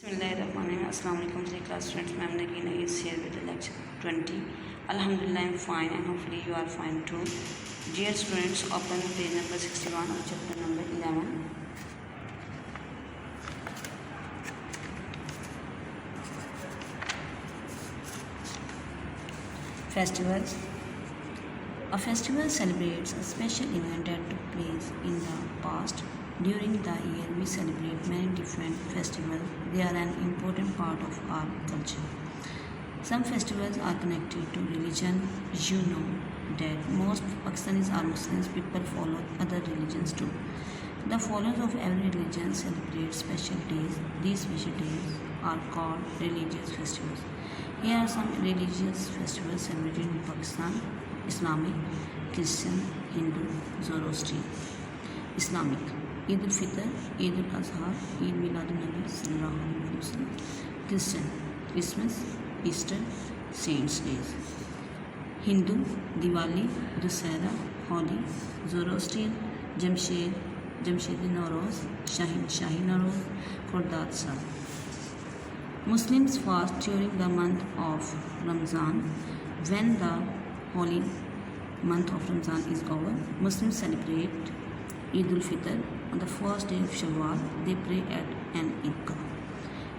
Bismillahirrahmanirrahim. Assalamu alaikum class students. Ma'am Nagin is here with the lecture 20. Alhamdulillah, I'm fine and hopefully you are fine too. Dear students, open page number 61 of chapter number 11. Festivals. A festival celebrates a special event that took place in the past. During the year, we celebrate many different festivals. They are an important part of our culture. Some festivals are connected to religion. You know that most Pakistanis are Muslims. People follow other religions too. The followers of every religion celebrate special days. These special days are called religious festivals. Here are some religious festivals celebrated in Pakistan: Islamic, Christian, Hindu, Zoroastrian. Islamic: Eid al-Fitr, Eid al-Azha, Eid Milad-un-Nabi sallallahu alaihi wasallam. Christian: Christmas, Easter, Saints' Days. Hindu: Diwali, Dussehra, Holi. Zoroastrian: Jamshedi Nowroz, Shahi Nowroz, Khordad Sal. Muslims fast during the month of Ramzan. When the holy month of Ramzan is over, Muslims celebrate Eid al-Fitr on the first day of Shawwal. They pray at an Eidgah.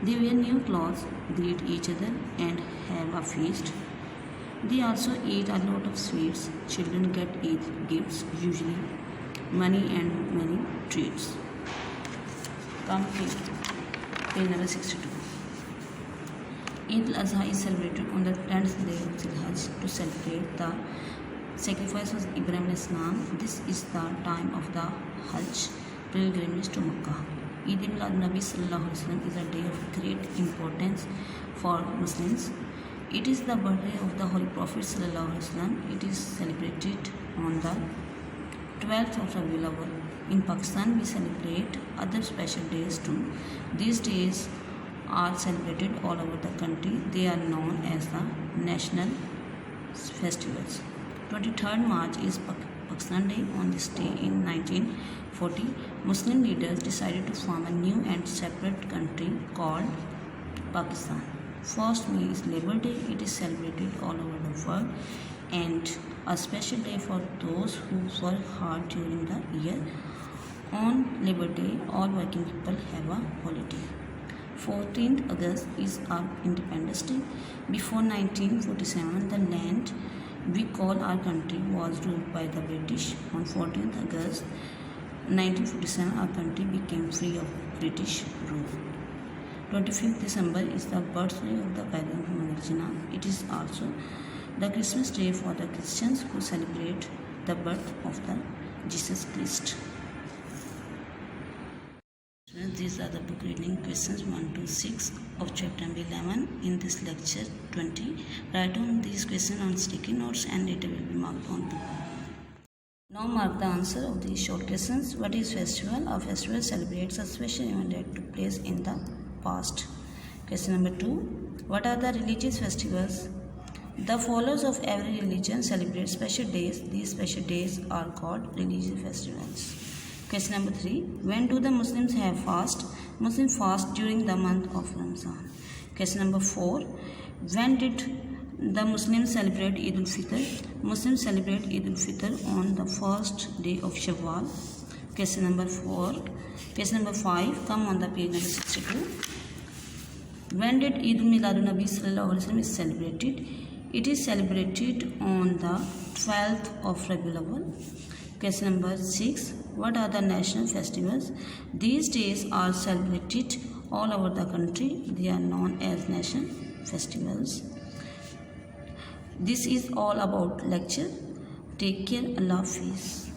They wear new clothes, greet each other and have a feast. They also eat a lot of sweets. Children get Eid gifts, usually money and many treats. Come here, page number 62. Eid al-Azha is celebrated on the 10th day of Zilhajj to celebrate the sacrifice of Ibrahim Islam. This is the time of the Hajj pilgrimage to Makkah. Eid Milad-un-Nabi sallallahu alaihi wasallam is a day of great importance for Muslims. It is the birthday of the Holy Prophet sallallahu alaihi wasallam. It is celebrated on the 12th of Rabiul Awwal. In Pakistan, we celebrate other special days too. These days are celebrated all over the country. They are known as the national festivals. 23rd March is Pakistan Day. On this day in 1940, Muslim leaders decided to form a new and separate country called Pakistan. 1st May is Labor Day. It is celebrated all over the world and a special day for those who work hard during the year. On Labor Day, all working people have a holiday. 14th August is our Independence Day. Before 1947, the land we call our country was ruled by the British. On 14th August 1947, our country became free of British rule. 25th December is the birthday of the Qaida Muhammad Jinnah. It is also the Christmas day for the Christians who celebrate the birth of the Jesus Christ. These are the book reading questions 1 to 6 of chapter 11 in this lecture 20. Write down these questions on sticky notes and later will be marked on book. Now mark the answer of these short questions. What is festival? A festival celebrates a special event that took place in the past. Question number 2. What are the religious festivals? The followers of every religion celebrate special days. These special days are called religious festivals. Question number 3. When do the Muslims have fast? Muslims fast during the month of Ramzan. Question number 4. When did the Muslims celebrate Eid al-Fitr? Muslims celebrate Eid al-Fitr on the first day of Shawwal. Question number 4. Question number 5. Come on the page number 62. When did Eid Milad-un-Nabi sallallahu alaihi wasallam is celebrated? It is celebrated on the 12th of Rabiul Awwal. Question number 6. What are the national festivals? These days are celebrated all over the country. They are known as national festivals. This is all about lecture. Take care. Allah Hafiz.